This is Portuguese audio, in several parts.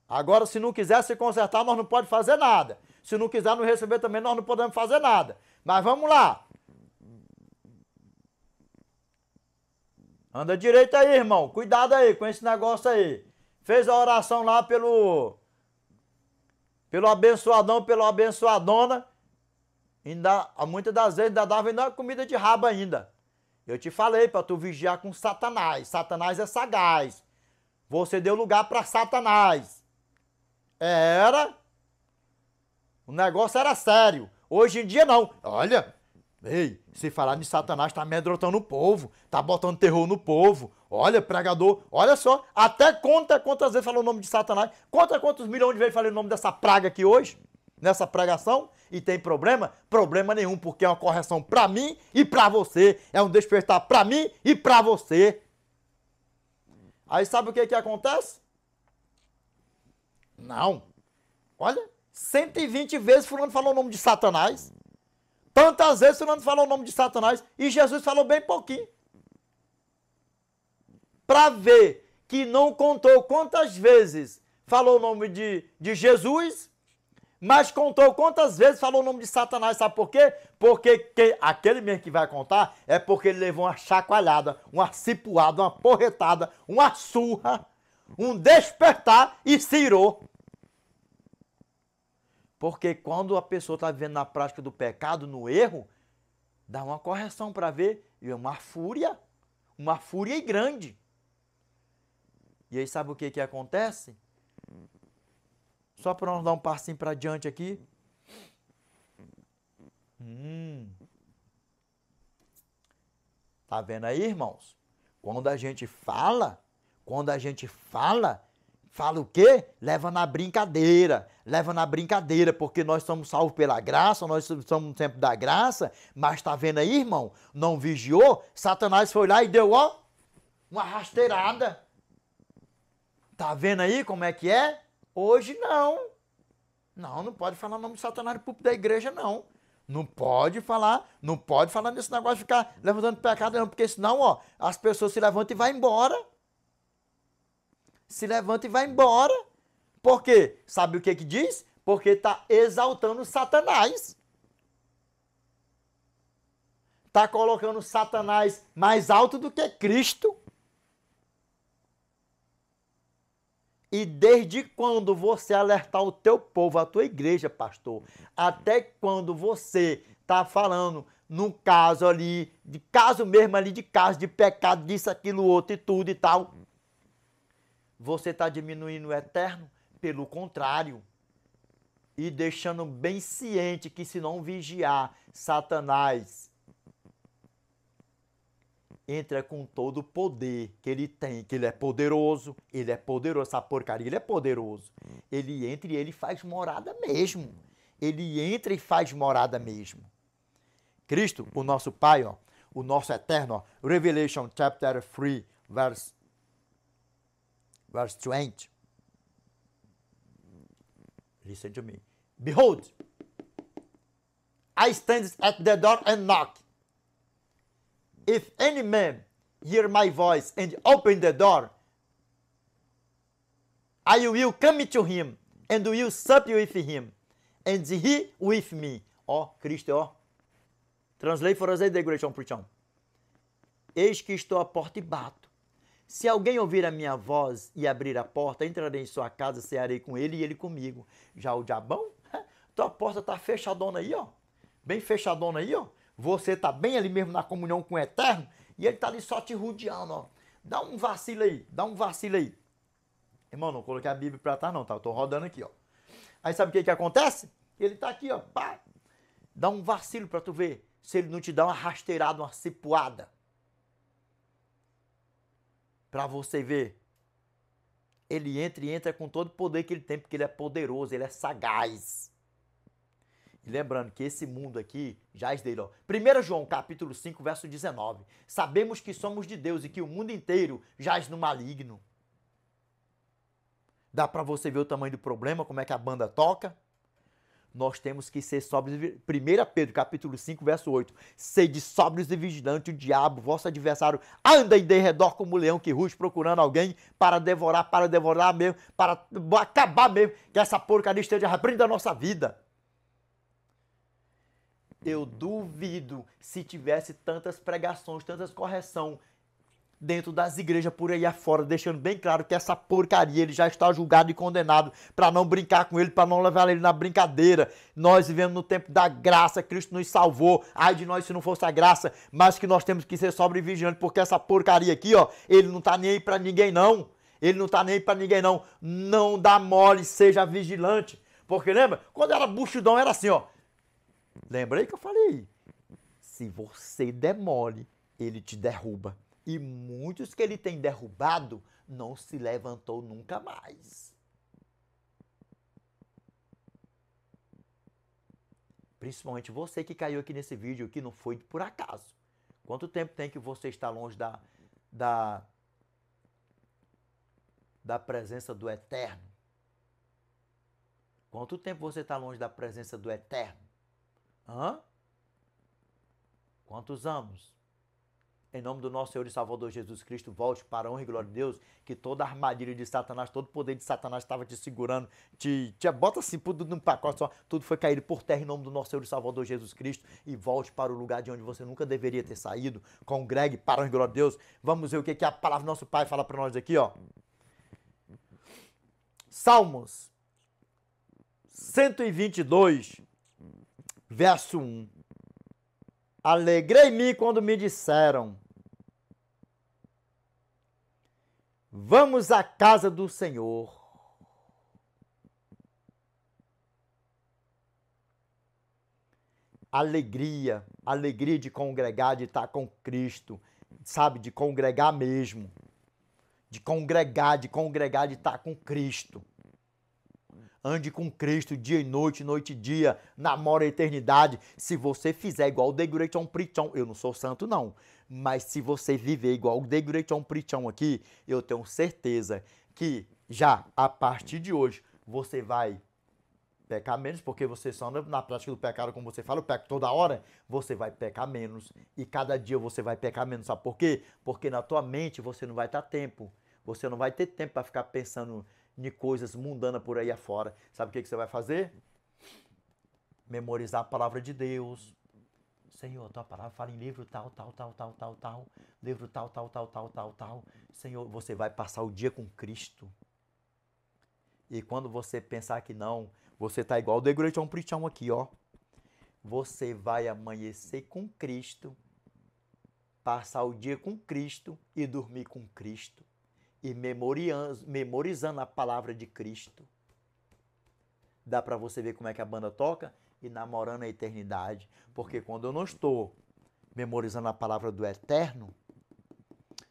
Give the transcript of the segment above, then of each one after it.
Agora, se não quiser se consertar, nós não podemos fazer nada. Se não quiser nos receber também, nós não podemos fazer nada. Mas vamos lá. Anda direito aí, irmão. Cuidado aí com esse negócio aí. Fez a oração lá pelo abençoadão, pela abençoadona. Ainda, muitas das vezes ainda dava ainda comida de rabo ainda. Eu te falei para tu vigiar com Satanás. Satanás é sagaz. Você deu lugar para Satanás. Era. O negócio era sério. Hoje em dia não. Olha, ei, se falar de Satanás, tá amedrontando o povo. Tá botando terror no povo. Olha, pregador, olha só. Até conta quantas vezes falou o nome de Satanás. Conta quantos milhões de vezes falei o nome dessa praga aqui hoje. Nessa pregação. E tem problema? Problema nenhum, porque é uma correção pra mim e pra você. É um despertar pra mim e pra você. Aí sabe o que acontece? Não. Olha, 120 vezes fulano falou o nome de Satanás. Tantas vezes fulano falou o nome de Satanás. E Jesus falou bem pouquinho. Para ver que não contou quantas vezes falou o nome de Jesus, mas contou quantas vezes falou o nome de Satanás. Sabe por quê? Porque aquele mesmo que vai contar é porque ele levou uma chacoalhada, uma cipuada, uma porretada, uma surra, um despertar e se irou. Porque quando a pessoa está vivendo na prática do pecado, no erro, dá uma correção para ver, e é uma fúria e grande. E aí sabe o que acontece? Só para nós dar um passinho para diante aqui. Tá vendo aí, irmãos? Quando a gente fala o quê? Leva na brincadeira, porque nós somos salvos pela graça, nós somos no tempo da graça, mas tá vendo aí, irmão? Não vigiou? Satanás foi lá e deu, ó, uma rasteirada. Tá vendo aí como é que é? Hoje não. Não pode falar o nome de Satanás no púlpito da igreja, não. Não pode falar nesse negócio de ficar levantando pecado, não, porque senão, ó, as pessoas se levantam e vão embora. Se levanta e vai embora. Por quê? Sabe o que diz? Porque está exaltando Satanás. Está colocando Satanás mais alto do que Cristo. E desde quando você alertar o teu povo, a tua igreja, pastor, até quando você está falando num caso ali, de caso mesmo ali, de caso de pecado, disso, aquilo, outro e tudo e tal, você está diminuindo o eterno? Pelo contrário. E deixando bem ciente que se não vigiar, Satanás entra com todo o poder que ele tem, que ele é poderoso, essa porcaria, ele é poderoso. Ele entra e ele faz morada mesmo. Ele entra e faz morada mesmo. Cristo, o nosso Pai, ó, o nosso eterno, ó, Revelation chapter 3, verse 20. Listen to me. Behold, I stand at the door and knock. If any man hear my voice and open the door, I will come to him and will sup with him, and he with me. Ó, Cristo, ó. Translate for us the great preaching. Eis que estou à porta e bato. Se alguém ouvir a minha voz e abrir a porta, entrarei em sua casa, cearei com ele e ele comigo. Já o diabão, tua porta tá fechadona aí, ó. Bem fechadona aí, ó. Você tá bem ali mesmo na comunhão com o Eterno e ele tá ali só te rodeando, ó. Dá um vacilo aí. Irmão, não coloquei a Bíblia pra trás não, tá? Eu tô rodando aqui, ó. Aí sabe o que acontece? Ele tá aqui, ó. Pá. Dá um vacilo pra tu ver se ele não te dá uma rasteirada, uma cipuada. Para você ver, ele entra com todo o poder que ele tem, porque ele é poderoso, ele é sagaz. E lembrando que esse mundo aqui, jaz dele, ó. 1 João, capítulo 5, verso 19. Sabemos que somos de Deus e que o mundo inteiro jaz no maligno. Dá para você ver o tamanho do problema, como é que a banda toca? Nós temos que ser sóbrios. 1 Pedro, capítulo 5, verso 8. Sede sóbrios e vigilantes, o diabo, vosso adversário, anda em derredor como um leão que ruge procurando alguém para devorar mesmo, para acabar mesmo, que essa porcaria esteja abrindo a nossa vida. Eu duvido se tivesse tantas pregações, tantas correções dentro das igrejas por aí afora, deixando bem claro que essa porcaria ele já está julgado e condenado, para não brincar com ele, para não levar ele na brincadeira. Nós vivemos no tempo da graça, Cristo nos salvou, ai de nós se não fosse a graça, mas que nós temos que ser sobrevigilantes, porque essa porcaria aqui, ó, ele não tá nem aí para ninguém não, ele não tá nem aí para ninguém não, não dá mole, seja vigilante, porque lembra, quando era buchudão era assim, ó, lembra aí que eu falei, se você der mole, ele te derruba. E muitos que ele tem derrubado não se levantou nunca mais. Principalmente você que caiu aqui nesse vídeo, que não foi por acaso. Quanto tempo tem que você está longe da presença do Eterno? Quanto tempo você está longe da presença do Eterno? Hã? Quantos anos? Em nome do nosso Senhor e Salvador Jesus Cristo, volte para a honra e glória de Deus, que toda a armadilha de Satanás, todo o poder de Satanás estava te segurando, bota assim tudo num pacote só, tudo foi caído por terra em nome do nosso Senhor e Salvador Jesus Cristo, e volte para o lugar de onde você nunca deveria ter saído, congregue para a honra e glória de Deus. Vamos ver o que a palavra do nosso Pai fala para nós aqui, ó. Salmos 122, verso 1. Alegrei-me quando me disseram: vamos à casa do Senhor. Alegria, alegria de congregar, de estar com Cristo, sabe, de congregar mesmo. De congregar, de estar com Cristo. Ande com Cristo dia e noite e dia, namora a eternidade. Se você fizer igual o The Great On Preachão, eu não sou santo não, mas se você viver igual o The Great On Preachão aqui, eu tenho certeza que já a partir de hoje você vai pecar menos, porque você só anda na prática do pecado, como você fala, eu peco toda hora, você vai pecar menos e cada dia você vai pecar menos. Sabe por quê? Porque na tua mente você não vai estar tempo, você não vai ter tempo para ficar pensando de coisas mundanas por aí afora. Sabe o que você vai fazer? Memorizar a palavra de Deus. Senhor, tua palavra fala em livro tal. Livro tal. Senhor, você vai passar o dia com Cristo. E quando você pensar que não, você tá igual o The Great On Preachão aqui, ó. Você vai amanhecer com Cristo, passar o dia com Cristo e dormir com Cristo. E memorizando a palavra de Cristo. Dá para você ver como é que a banda toca e namorando a eternidade. Porque quando eu não estou memorizando a palavra do Eterno,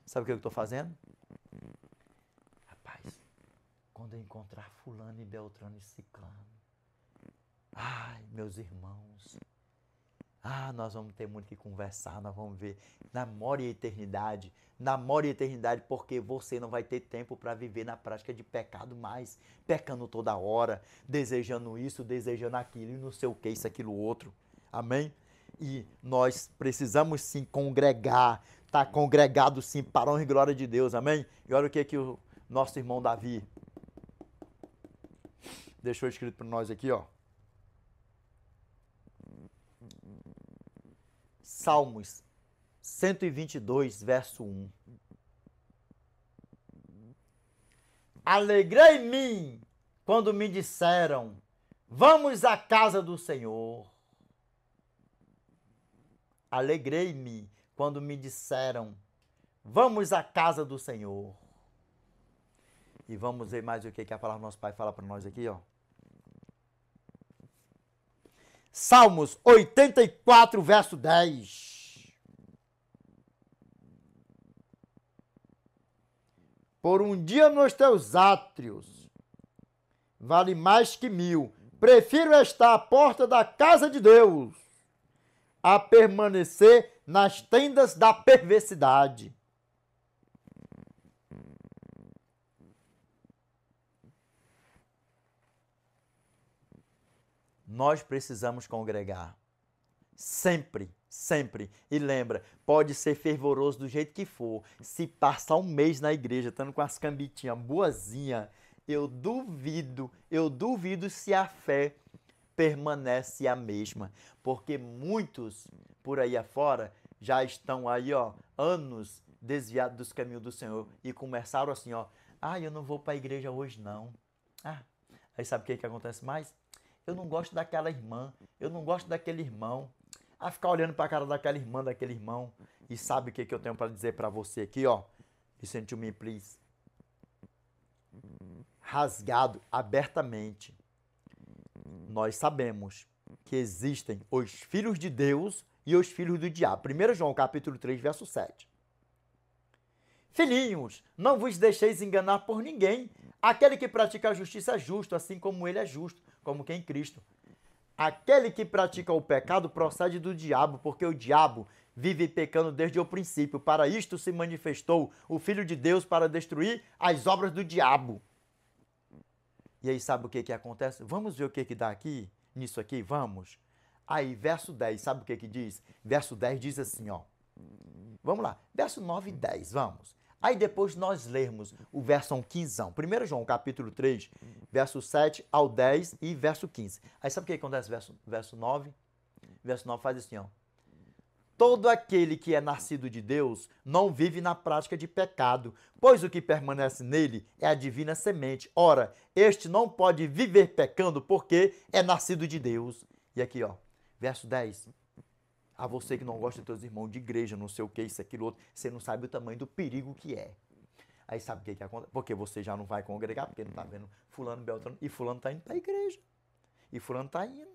sabe o que eu estou fazendo? Rapaz, quando eu encontrar fulano e beltrano e ciclano, ai, meus irmãos, nós vamos ter muito que conversar, nós vamos ver. Namore a eternidade, porque você não vai ter tempo para viver na prática de pecado mais, pecando toda hora, desejando isso, desejando aquilo, e não sei o que, isso, aquilo, outro. Amém? E nós precisamos sim congregar, tá congregado sim para a honra e glória de Deus, amém? E olha o que o nosso irmão Davi deixou escrito para nós aqui, ó. Salmos 122, verso 1. Alegrei-me quando me disseram, vamos à casa do Senhor. Alegrei-me quando me disseram, vamos à casa do Senhor. E vamos ver mais o que a palavra do nosso Pai fala para nós aqui, ó. Salmos 84, verso 10. Por um dia nos teus átrios vale mais que 1000. Prefiro estar à porta da casa de Deus a permanecer nas tendas da perversidade. nós precisamos congregar. Sempre, sempre. E lembra, pode ser fervoroso do jeito que for. Se passar um mês na igreja, estando com as cambitinhas boazinha, eu duvido se a fé permanece a mesma. Porque muitos por aí afora já estão aí, ó, anos desviados dos caminhos do Senhor e começaram assim, ó, eu não vou para a igreja hoje não. Aí sabe o que acontece mais? Eu não gosto daquela irmã, eu não gosto daquele irmão. Ficar olhando para a cara daquela irmã, daquele irmão. E sabe o que eu tenho para dizer para você aqui, ó? Listen to me, please. Rasgado abertamente. Nós sabemos que existem os filhos de Deus e os filhos do diabo. 1 João capítulo 3, verso 7. Filhinhos, não vos deixeis enganar por ninguém. Aquele que pratica a justiça é justo, assim como ele é justo, como quem Cristo. Aquele que pratica o pecado procede do diabo, porque o diabo vive pecando desde o princípio. Para isto se manifestou o Filho de Deus para destruir as obras do diabo. E aí sabe o que acontece? Vamos ver o que dá aqui, nisso aqui? Vamos. Aí, verso 10, sabe o que diz? Verso 10 diz assim, ó. Vamos lá, verso 9 e 10, vamos. Aí depois nós lermos o verso 15. 1 João capítulo 3, verso 7 ao 10 e verso 15. Aí sabe o que acontece verso 9? Verso 9 faz assim, ó. Todo aquele que é nascido de Deus não vive na prática de pecado, pois o que permanece nele é a divina semente. Ora, este não pode viver pecando porque é nascido de Deus. E aqui, ó, verso 10. A você que não gosta dos teus irmãos de igreja, não sei o que, isso, aquilo, outro, você não sabe o tamanho do perigo que é. Aí sabe o que acontece? Porque você já não vai congregar, porque não está vendo fulano, beltrano, e fulano está indo para a igreja. E fulano está indo.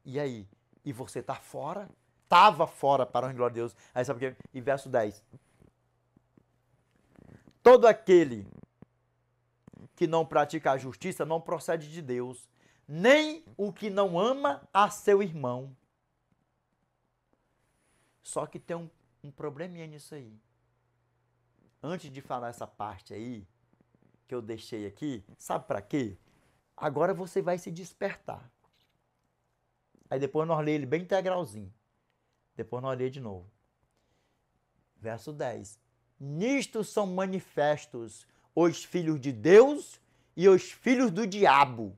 E aí? E você está fora? Estava fora, para a glória de Deus. Aí sabe o que? E verso 10. Todo aquele que não pratica a justiça não procede de Deus, nem o que não ama a seu irmão. Só que tem um probleminha nisso aí. Antes de falar essa parte aí, que eu deixei aqui, sabe para quê? Agora você vai se despertar. Aí depois nós lemos ele bem integralzinho. Depois nós lemos de novo. Verso 10. Nisto são manifestos os filhos de Deus e os filhos do diabo.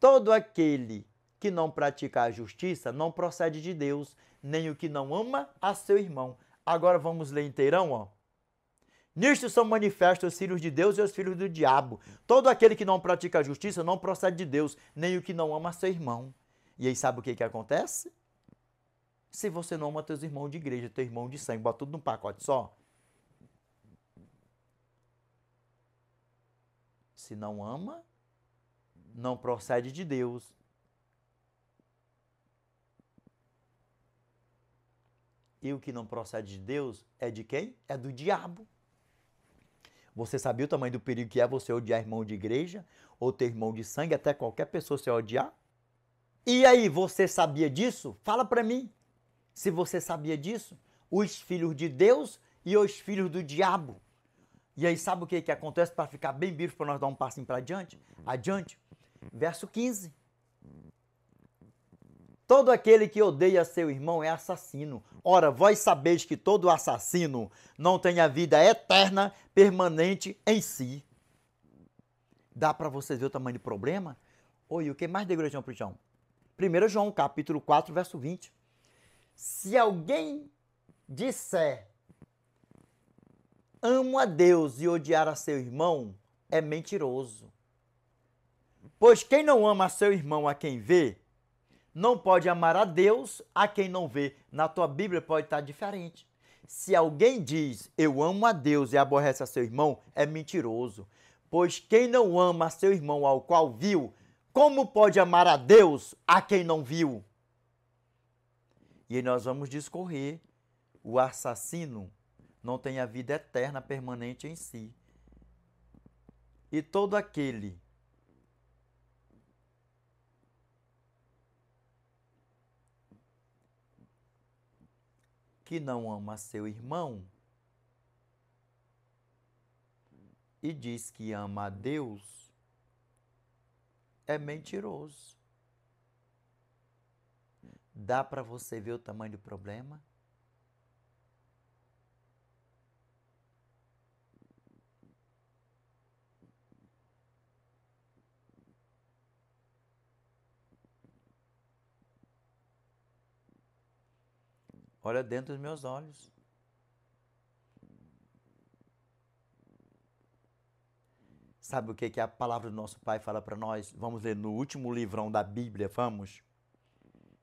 Todo aquele que não pratica a justiça não procede de Deus, nem o que não ama a seu irmão. Agora vamos ler inteirão, ó. Nisto são manifestos os filhos de Deus e os filhos do diabo. Todo aquele que não pratica a justiça não procede de Deus, nem o que não ama a seu irmão. E aí sabe o que acontece? Se você não ama teus irmãos de igreja, teu irmão de sangue, bota tudo num pacote só. Se não ama, não procede de Deus. E o que não procede de Deus é de quem? É do diabo. Você sabia o tamanho do perigo que é você odiar irmão de igreja, ou ter irmão de sangue, até qualquer pessoa você odiar? E aí, você sabia disso? Fala para mim. Se você sabia disso, os filhos de Deus e os filhos do diabo. E aí, sabe o que acontece para ficar bem bicho, para nós dar um passinho para adiante? Verso 15. Todo aquele que odeia seu irmão é assassino. Ora, vós sabeis que todo assassino não tem a vida eterna, permanente em si. Dá para vocês ver o tamanho do problema? Oi, o que mais de igreja, Prichão? 1 João, capítulo 4, verso 20. Se alguém disser amo a Deus e odiar a seu irmão, é mentiroso. Pois quem não ama a seu irmão a quem vê, não pode amar a Deus a quem não vê. Na tua Bíblia pode estar diferente. Se alguém diz, eu amo a Deus e aborrece a seu irmão, é mentiroso. Pois quem não ama a seu irmão ao qual viu, como pode amar a Deus a quem não viu? E aí nós vamos discorrer. O assassino não tem a vida eterna permanente em si. E todo aquele que não ama seu irmão e diz que ama a Deus, é mentiroso. Dá para você ver o tamanho do problema? Olha dentro dos meus olhos. Sabe o que a palavra do nosso Pai fala para nós? Vamos ler no último livrão da Bíblia, vamos?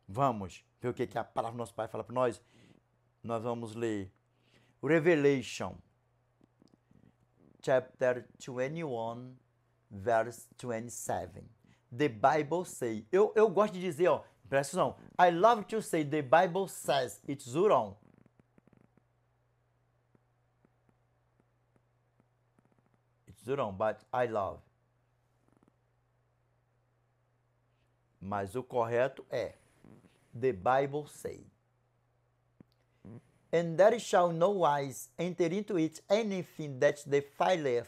Vamos ver o que a palavra do nosso Pai fala para nós? Nós vamos ler Revelation, chapter 21, verse 27. The Bible say, eu gosto de dizer, ó, presta atenção, I love to say the Bible says, it's Zuron. It's Zuron, but I love. Mas o correto é the Bible say. And there shall no wise enter into it anything that defileth,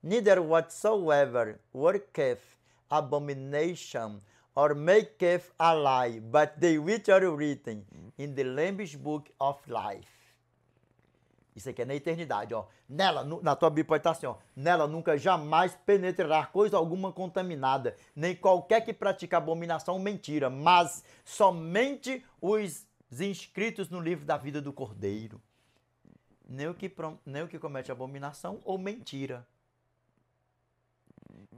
neither whatsoever worketh abomination, or maketh a lie, but they which are written in the Lamb's book of life. Isso aqui é na eternidade, ó. Nela, na tua Bíblia pode estar assim, ó. Nela nunca jamais penetrará coisa alguma contaminada, nem qualquer que pratica abominação ou mentira, mas somente os inscritos no livro da vida do Cordeiro. Nem o que comete abominação ou mentira,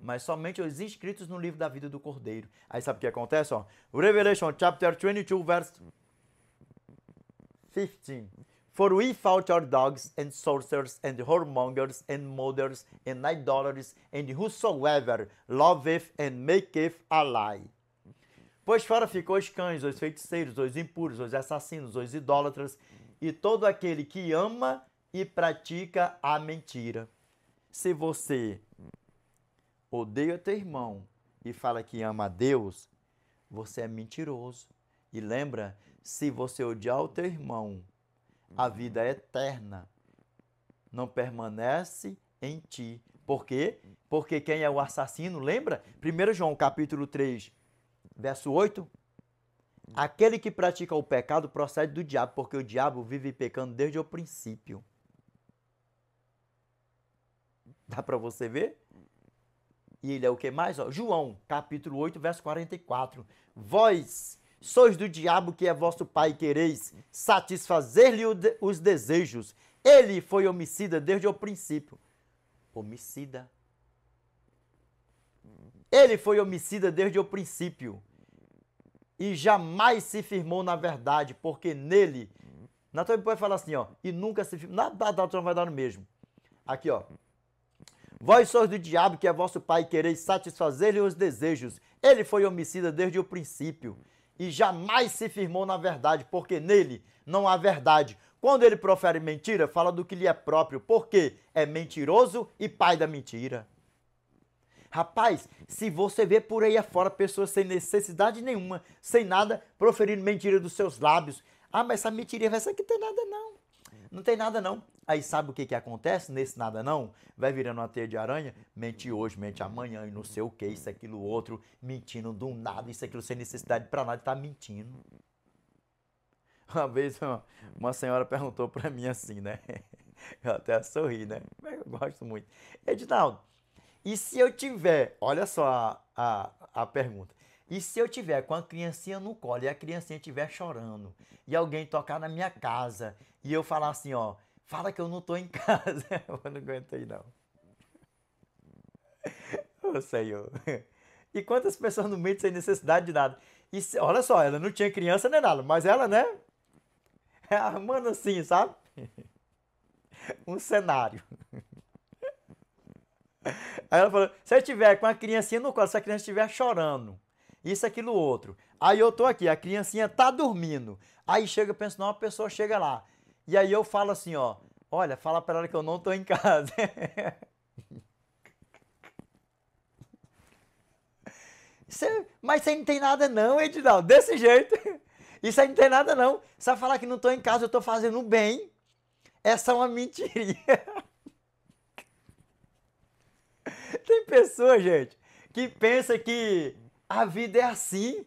mas somente os inscritos no livro da vida do Cordeiro. Aí sabe o que acontece? Ó? Revelation chapter 22, verse 15. For we fought our dogs and sorcerers and whoremongers and murderers and idolaters and whosoever loveth and maketh a lie. Pois fora ficou os cães, os feiticeiros, os impuros, os assassinos, os idólatras e todo aquele que ama e pratica a mentira. Se você odeia teu irmão e fala que ama a Deus, você é mentiroso. E lembra, se você odiar o teu irmão, a vida eterna não permanece em ti. Por quê? Porque quem é o assassino, lembra? 1 João capítulo 3, verso 8. Aquele que pratica o pecado procede do diabo, porque o diabo vive pecando desde o princípio. Dá para você ver? E ele é o que mais? Ó, João, capítulo 8, verso 44. Vós sois do diabo, que é vosso pai, e quereis satisfazer-lhe os desejos. Ele foi homicida desde o princípio. Homicida. Ele foi homicida desde o princípio. E jamais se firmou na verdade, porque nele... Na tua Bíblia pode falar assim, ó. E nunca se firmou... Nada da tua vai dar no mesmo. Aqui, ó. Vós sois do diabo, que é vosso pai, e quereis satisfazer-lhe os desejos. Ele foi homicida desde o princípio. E jamais se firmou na verdade, porque nele não há verdade. Quando ele profere mentira, fala do que lhe é próprio, porque é mentiroso e pai da mentira. Rapaz, se você vê por aí afora pessoas sem necessidade nenhuma, sem nada, proferindo mentira dos seus lábios. Ah, mas essa mentirinha, essa aqui não tem nada não. Não tem nada não. Aí sabe o que acontece nesse nada não? Vai virando uma teia de aranha, mente hoje, mente amanhã, e não sei o que, isso, aquilo, outro, mentindo do nada, isso, aquilo, sem necessidade pra nada, tá mentindo. Uma vez uma senhora perguntou pra mim assim, né? Eu até sorri, né? Mas eu gosto muito. Edinaldo, e se eu tiver, olha só a pergunta, e se eu tiver com a criancinha no colo e a criancinha estiver chorando, e alguém tocar na minha casa, e eu falar assim, ó, fala que eu não tô em casa, eu não aguentei não. Ô Senhor, e quantas pessoas no meio sem necessidade de nada, e olha só, ela não tinha criança nem nada, mas ela, né, armando assim, sabe, um cenário. Aí ela falou, se eu tiver com a criancinha no colo, se a criança estiver chorando, isso, aquilo, outro. Aí eu tô aqui, a criancinha tá dormindo. Aí chega, pensa, não, uma pessoa chega lá. E aí eu falo assim, ó, olha, fala pra ela que eu não tô em casa. Mas você não tem nada não, Edinaldo, desse jeito. Isso aí não tem nada não. Você vai falar que não tô em casa, eu tô fazendo bem. Essa é uma mentirinha. Tem pessoa, gente, que pensa que a vida é assim.